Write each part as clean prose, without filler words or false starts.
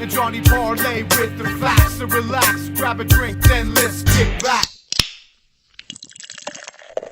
and Johnny parlay with the facts. So relax, grab a drink, then let's kick back.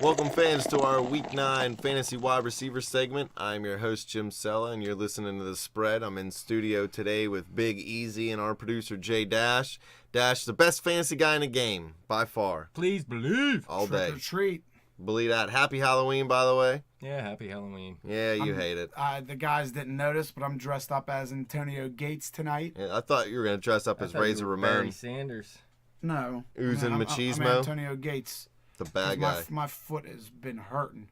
Welcome, fans, to our Week 9 Fantasy Wide Receiver segment. I'm your host, Jim Sella, and you're listening to The Spread. I'm in studio today with Big Easy and our producer, Jay Dash. Dash, the best fantasy guy in the game, by far. Please believe. All day. Trick or treat. Believe that. Happy Halloween, by the way. Yeah, happy Halloween. Yeah, you hate it. The guys didn't notice, but I'm dressed up as Antonio Gates tonight. Yeah, I thought you were going to dress up as Razor Ramon. Barry Sanders. No. Oozing I'm machismo. Antonio Gates. The bad guy. My foot has been hurting.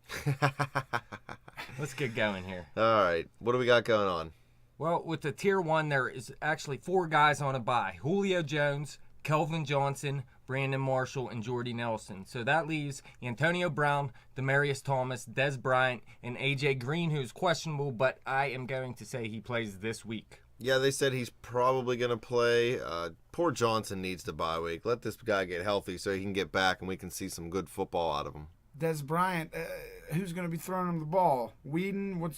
Let's get going here. All right. What do we got going on? Well, with the Tier 1, there is actually 4 guys on a bye. Julio Jones, Kelvin Johnson, Brandon Marshall, and Jordy Nelson. So that leaves Antonio Brown, Demaryius Thomas, Des Bryant, and A.J. Green, who's questionable, but I am going to say he plays this week. Yeah, they said he's probably going to play. Poor Johnson needs the bye week. Let this guy get healthy so he can get back and we can see some good football out of him. Des Bryant, who's going to be throwing him the ball? Whedon?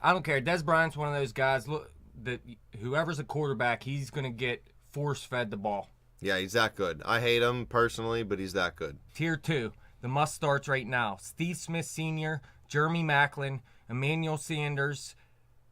I don't care. Des Bryant's one of those guys, look, that whoever's a quarterback, he's going to get force-fed the ball. Yeah, he's that good. I hate him personally, but he's that good. Tier 2, the must-starts right now. Steve Smith Sr., Jeremy Maclin, Emmanuel Sanders,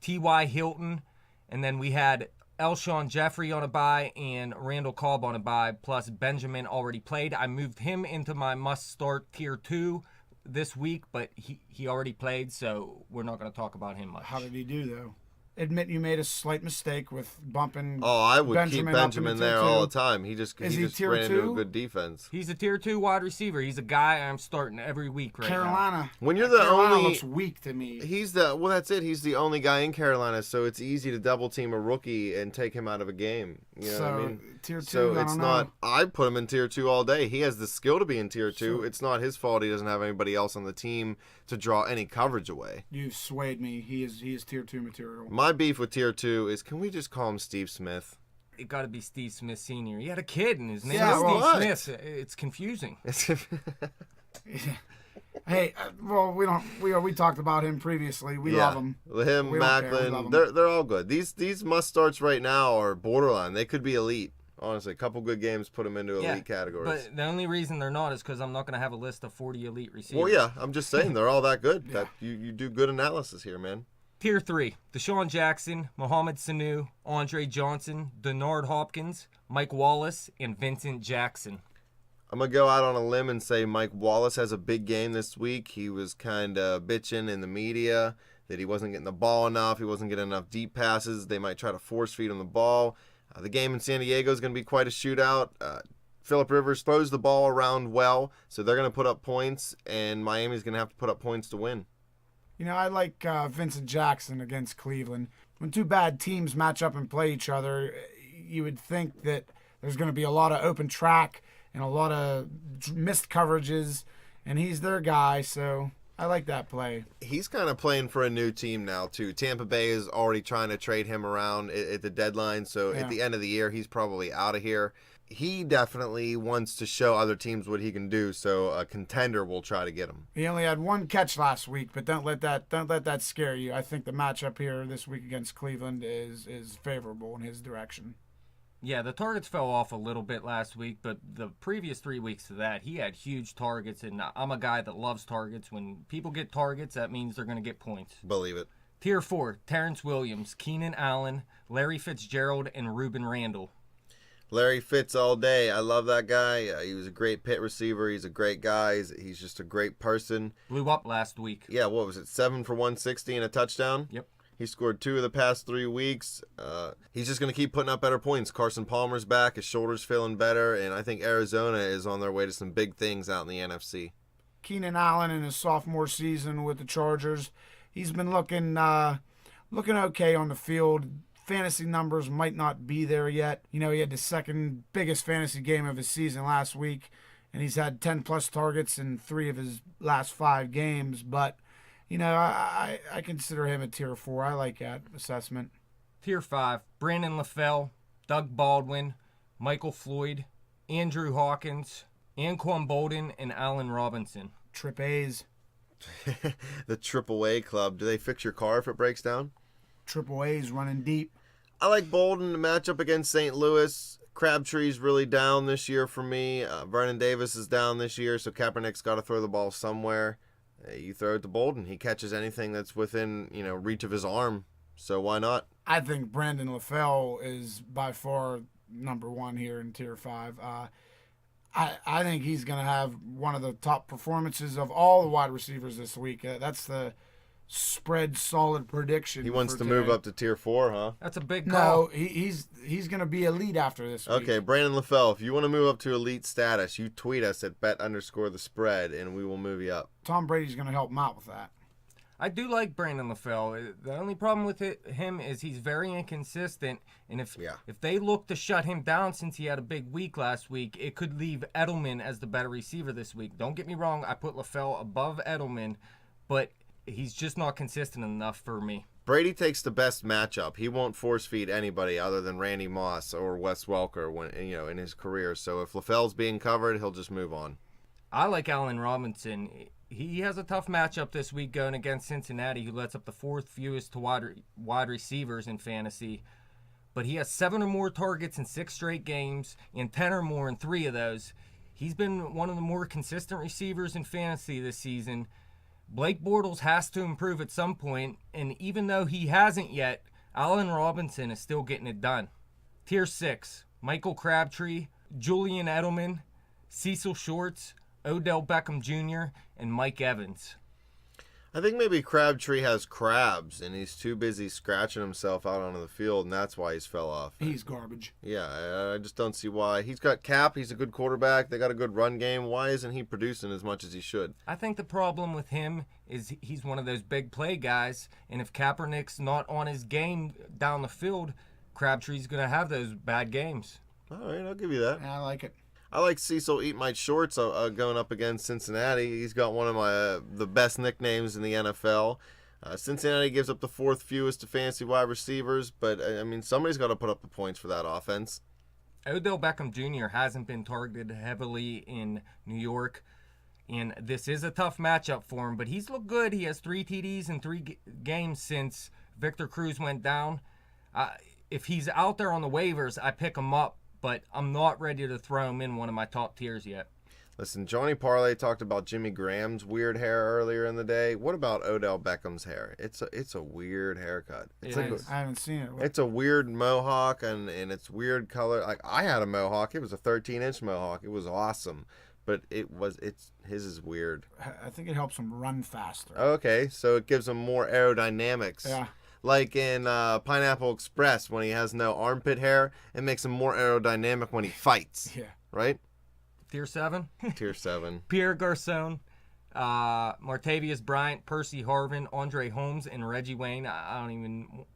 T.Y. Hilton, and then we had Elshon Jeffrey on a bye and Randall Cobb on a bye, plus Benjamin already played. I moved him into my must-start Tier 2 this week, but he already played, so we're not going to talk about him much. How did he do, though? Admit you made a slight mistake with bumping. Oh, I would keep Benjamin there all the time. He just he ran into a good defense. He's a Tier 2 wide receiver. He's a guy I'm starting every week right Carolina. now. When you're the Carolina only, looks weak to me. That's it. He's the only guy in Carolina, so it's easy to double team a rookie and take him out of a game. You know what I mean? Tier 2, so I it's don't not. know. I put him in Tier 2 all day. He has the skill to be in Tier 2. It's not his fault. He doesn't have anybody else on the team to draw any coverage away. You've swayed me. He is Tier 2 material. My beef with Tier 2 is, can we just call him Steve Smith? It got to be Steve Smith Sr. He had a kid, and his name Yeah, is well, Steve Smith. It's confusing. Hey, well, we talked about him previously. We love him. Him, We don't care. We love Maclin, him. they're all good. These must starts right now are borderline. They could be elite. Honestly, a couple good games put them into elite categories. But the only reason they're not is because I'm not going to have a list of 40 elite receivers. Well, yeah, I'm just saying they're all that good. Yeah. That you do good analysis here, man. Tier 3, Deshaun Jackson, Mohamed Sanu, Andre Johnson, Denard Hopkins, Mike Wallace, and Vincent Jackson. I'm going to go out on a limb and say Mike Wallace has a big game this week. He was kind of bitching in the media that he wasn't getting the ball enough. He wasn't getting enough deep passes. They might try to force feed him the ball. The game in San Diego is going to be quite a shootout. Phillip Rivers throws the ball around well, so they're going to put up points, and Miami's going to have to put up points to win. You know, I like Vincent Jackson against Cleveland. When two bad teams match up and play each other, you would think that there's going to be a lot of open track and a lot of missed coverages, and he's their guy, so I like that play. He's kind of playing for a new team now, too. Tampa Bay is already trying to trade him around at the deadline, so at the end of the year, he's probably out of here. He definitely wants to show other teams what he can do, so a contender will try to get him. He only had one catch last week, but don't let that scare you. I think the matchup here this week against Cleveland is favorable in his direction. Yeah, the targets fell off a little bit last week, but the previous 3 weeks to that, he had huge targets, and I'm a guy that loves targets. When people get targets, that means they're going to get points. Believe it. Tier 4, Terrence Williams, Keenan Allen, Larry Fitzgerald, and Reuben Randall. Larry Fitz all day. I love that guy. He was a great pit receiver. He's a great guy. He's just a great person. Blew up last week. Yeah, what was it, 7 for 160 and a touchdown? Yep. He scored 2 of the past 3 weeks. He's just going to keep putting up better points. Carson Palmer's back. His shoulder's feeling better. And I think Arizona is on their way to some big things out in the NFC. Keenan Allen in his sophomore season with the Chargers, he's been looking okay on the field. Fantasy numbers might not be there yet. You know, he had the second biggest fantasy game of his season last week, and he's had 10-plus targets in 3 of his last 5 games. But, you know, I consider him a Tier 4. I like that assessment. Tier 5, Brandon LaFell, Doug Baldwin, Michael Floyd, Andrew Hawkins, Anquan Bolden, and Allen Robinson. Trip A's. The AAA club. Do they fix your car if it breaks down? Triple A's running deep. I like Bolden to match up against St. Louis. Crabtree's really down this year for me. Vernon Davis is down this year, so Kaepernick's got to throw the ball somewhere. You throw it to Bolden. He catches anything that's within reach of his arm, so why not? I think Brandon LaFell is by far number one here in Tier 5. I think he's going to have one of the top performances of all the wide receivers this week. That's the spread solid prediction. He wants for to today. move up to Tier 4, huh? That's a big call. No, he's going to be elite after this week. Okay, Brandon LaFell, if you want to move up to elite status, you tweet us at bet_the_spread, and we will move you up. Tom Brady's going to help him out with that. I do like Brandon LaFell. The only problem with him is he's very inconsistent, and if they look to shut him down since he had a big week last week, it could leave Edelman as the better receiver this week. Don't get me wrong, I put LaFell above Edelman, but he's just not consistent enough for me. Brady takes the best matchup. He won't force feed anybody other than Randy Moss or Wes Welker when in his career. So if LaFell's being covered, he'll just move on. I like Allen Robinson. He has a tough matchup this week going against Cincinnati, who lets up the fourth fewest to wide receivers in fantasy. But he has 7 or more targets in 6 straight games and 10 or more in 3 of those. He's been one of the more consistent receivers in fantasy this season. Blake Bortles has to improve at some point, and even though he hasn't yet, Allen Robinson is still getting it done. Tier 6, Michael Crabtree, Julian Edelman, Cecil Shorts, Odell Beckham Jr., and Mike Evans. I think maybe Crabtree has crabs, and he's too busy scratching himself out onto the field, and that's why he's fell off. He's garbage. Yeah, I just don't see why. He's got Cap. He's a good quarterback. They got a good run game. Why isn't he producing as much as he should? I think the problem with him is he's one of those big play guys, and if Kaepernick's not on his game down the field, Crabtree's going to have those bad games. All right, I'll give you that. Yeah, I like it. I like Cecil Eat My Shorts going up against Cincinnati. He's got one of the best nicknames in the NFL. Cincinnati gives up the 4th fewest to fantasy wide receivers, but I mean somebody's got to put up the points for that offense. Odell Beckham Jr. hasn't been targeted heavily in New York, and this is a tough matchup for him, but he's looked good. He has 3 TDs in 3 games since Victor Cruz went down. If he's out there on the waivers, I pick him up, but I'm not ready to throw him in one of my top tiers yet. Listen, Johnny Parlay talked about Jimmy Graham's weird hair earlier in the day. What about Odell Beckham's hair? It's a weird haircut. It is. I haven't seen it. It's a weird mohawk, and it's weird color. Like, I had a mohawk. It was a 13-inch mohawk. It was awesome, but his is weird. I think it helps him run faster. Okay, so it gives him more aerodynamics. Yeah. Like in Pineapple Express, when he has no armpit hair, it makes him more aerodynamic when he fights. Yeah. Right? Tier 7? Tier 7. Pierre Garcon, Martavius Bryant, Percy Harvin, Andre Holmes, and Reggie Wayne. I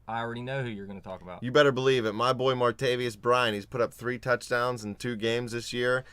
already know who you're going to talk about. You better believe it. My boy Martavius Bryant, he's put up 3 touchdowns in 2 games this year.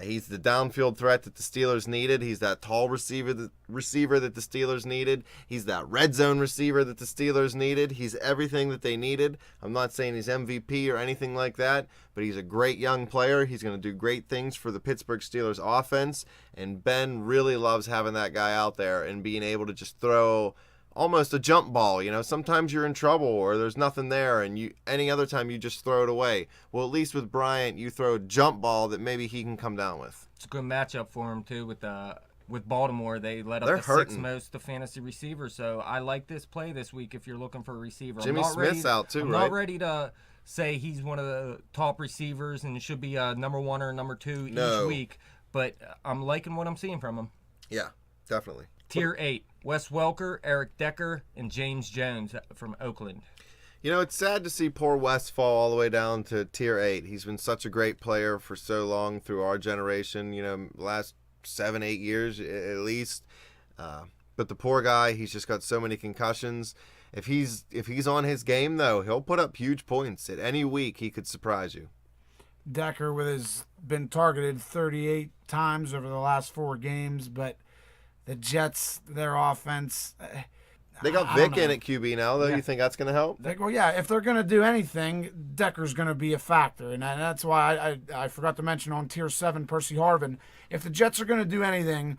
He's the downfield threat that the Steelers needed. He's that tall receiver that the Steelers needed. He's that red zone receiver that the Steelers needed. He's everything that they needed. I'm not saying he's MVP or anything like that, but he's a great young player. He's going to do great things for the Pittsburgh Steelers offense, and Ben really loves having that guy out there and being able to just throw almost a jump ball. Sometimes you're in trouble or there's nothing there, and any other time you just throw it away. Well, at least with Bryant, you throw a jump ball that maybe he can come down with. It's a good matchup for him too with Baltimore. They let up They're the hurting. 6th most to fantasy receivers, so I like this play this week if you're looking for a receiver. Jimmy Smith's out too, I'm right? not ready to say he's one of the top receivers and should be number 1 or number 2 each week, but I'm liking what I'm seeing from him. Yeah, definitely. Tier 8, Wes Welker, Eric Decker, and James Jones from Oakland. It's sad to see poor Wes fall all the way down to Tier 8. He's been such a great player for so long through our generation, last 7-8 years at least. But the poor guy, he's just got so many concussions. If he's on his game, though, he'll put up huge points. At any week, he could surprise you. Decker been targeted 38 times over the last 4 games, but the Jets, their offense. They got Vic in at QB now, though. Yeah. You think that's going to help? Well, yeah. If they're going to do anything, Decker's going to be a factor, and that's why I forgot to mention on Tier 7 Percy Harvin. If the Jets are going to do anything,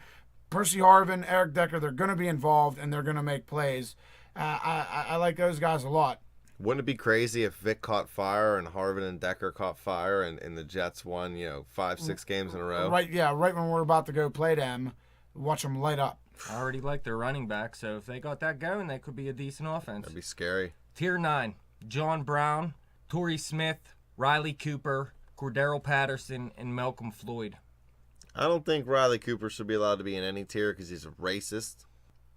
Percy Harvin, Eric Decker, they're going to be involved and they're going to make plays. I like those guys a lot. Wouldn't it be crazy if Vic caught fire and Harvin and Decker caught fire and the Jets won, 5-6 games in a row? Right when we're about to go play them, watch them light up. I already like their running back, so if they got that going, they could be a decent offense. That'd be scary. Tier 9, John Brown, Turi Smith, Riley Cooper, Cordero Patterson, and Malcolm Floyd. I don't think Riley Cooper should be allowed to be in any tier because he's a racist.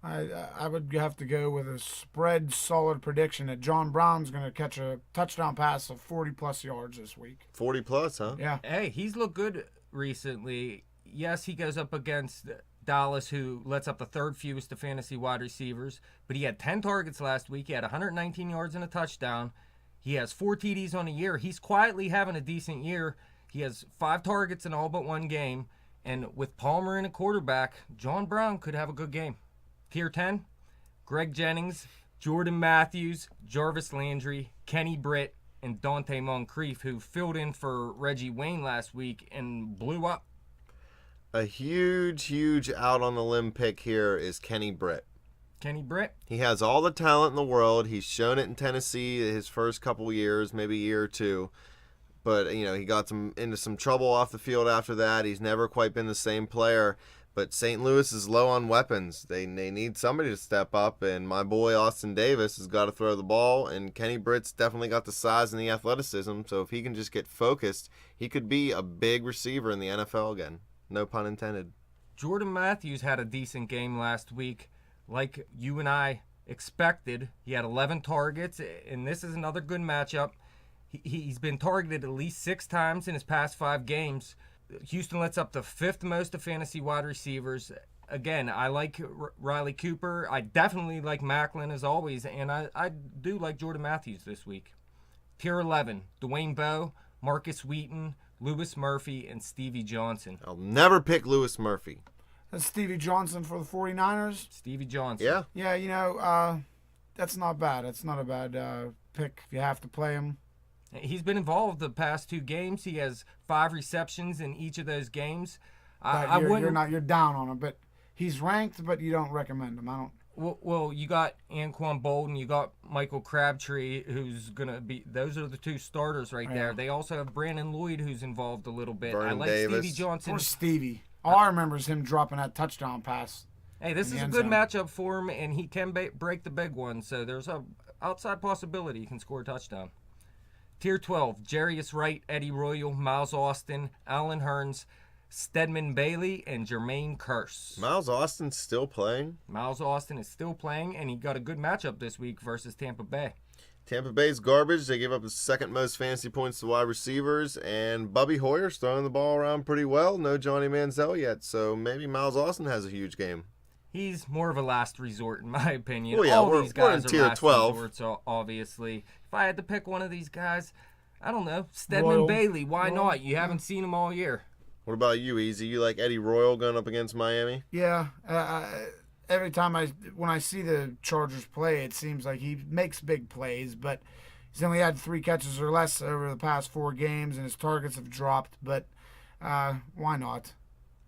I would have to go with a spread solid prediction that John Brown's going to catch a touchdown pass of 40-plus yards this week. 40-plus, huh? Yeah. Hey, he's looked good recently. Yes, he goes up against Dallas, who lets up the third fewest to fantasy wide receivers, but he had 10 targets last week. He had 119 yards and a touchdown. He has 4 TDs on the year. He's quietly having a decent year. He has 5 targets in all but one game, and with Palmer in a quarterback, John Brown could have a good game. Tier 10, Greg Jennings, Jordan Matthews, Jarvis Landry, Kenny Britt, and Dante Moncrief, who filled in for Reggie Wayne last week and blew up. A huge out on the limb pick here is Kenny Britt. Kenny Britt? He has all the talent in the world. He's shown it in Tennessee his first couple years, maybe a year or two. But, he got into some trouble off the field after that. He's never quite been the same player. But St. Louis is low on weapons. They need somebody to step up, and my boy Austin Davis has got to throw the ball, and Kenny Britt's definitely got the size and the athleticism, so if he can just get focused, he could be a big receiver in the NFL again. No pun intended. Jordan Matthews had a decent game last week, like you and I expected. He had 11 targets, and this is another good matchup. He's been targeted at least 6 times in his past 5 games. Houston lets up the 5th most of fantasy wide receivers. Again, I like Riley Cooper. I definitely like Macklin as always, and I do like Jordan Matthews this week. Tier 11, Dwayne Bowe, Marcus Wheaton, Lewis Murphy, and Stevie Johnson. I'll never pick Lewis Murphy. That's Stevie Johnson for the 49ers. Stevie Johnson. Yeah. Yeah, that's not bad. That's not a bad pick if you have to play him. He's been involved the past 2 games. He has 5 receptions in each of those games. You're down on him, but he's ranked, but you don't recommend him. I don't. Well, you got Anquan Bolden, you got Michael Crabtree, who's gonna be. Those are the 2 starters right there. They also have Brandon Lloyd, who's involved a little bit. Vernon I like Davis. Stevie Johnson. Poor Stevie. All I remember is him dropping that touchdown pass. Hey, this is a good matchup for him, and he can break the big one. So there's a outside possibility he can score a touchdown. Tier 12, Jarius Wright, Eddie Royal, Miles Austin, Alan Hearns, Stedman Bailey, and Jermaine Kearse. Miles Austin's still playing? Miles Austin is still playing, and he got a good matchup this week versus Tampa Bay. Tampa Bay's garbage. They gave up the 2nd most fantasy points to wide receivers, and Bubby Hoyer's throwing the ball around pretty well. No Johnny Manziel yet, so maybe Miles Austin has a huge game. He's more of a last resort, in my opinion. Well, yeah, all we're these guys in are tier last 12. resorts, obviously. If I had to pick one of these guys, I don't know. Stedman Royal. Bailey, why not? You haven't seen him all year. What about you, Easy? You like Eddie Royal going up against Miami? Yeah. Every time when I see the Chargers play, it seems like he makes big plays, but he's only had 3 catches or less over the past 4 games, and his targets have dropped. But why not?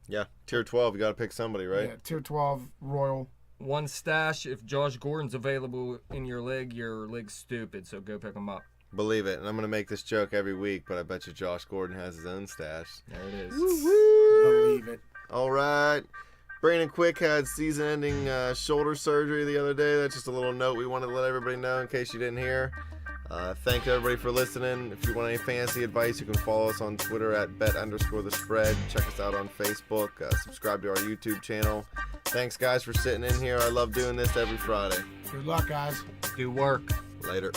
Yeah, tier 12. You got to pick somebody, right? Yeah, tier 12 Royal. One stash, if Josh Gordon's available in your league's stupid, so go pick him up. Believe it. And I'm going to make this joke every week, but I bet you Josh Gordon has his own stash. There it is. Believe it. All right. Brandon Quick had season-ending shoulder surgery the other day. That's just a little note we wanted to let everybody know in case you didn't hear. Thank everybody for listening. If you want any fantasy advice, you can follow us on Twitter at bet_the_spread. Check us out on Facebook. Subscribe to our YouTube channel. Thanks, guys, for sitting in here. I love doing this every Friday. Good luck, guys. Do work. Later.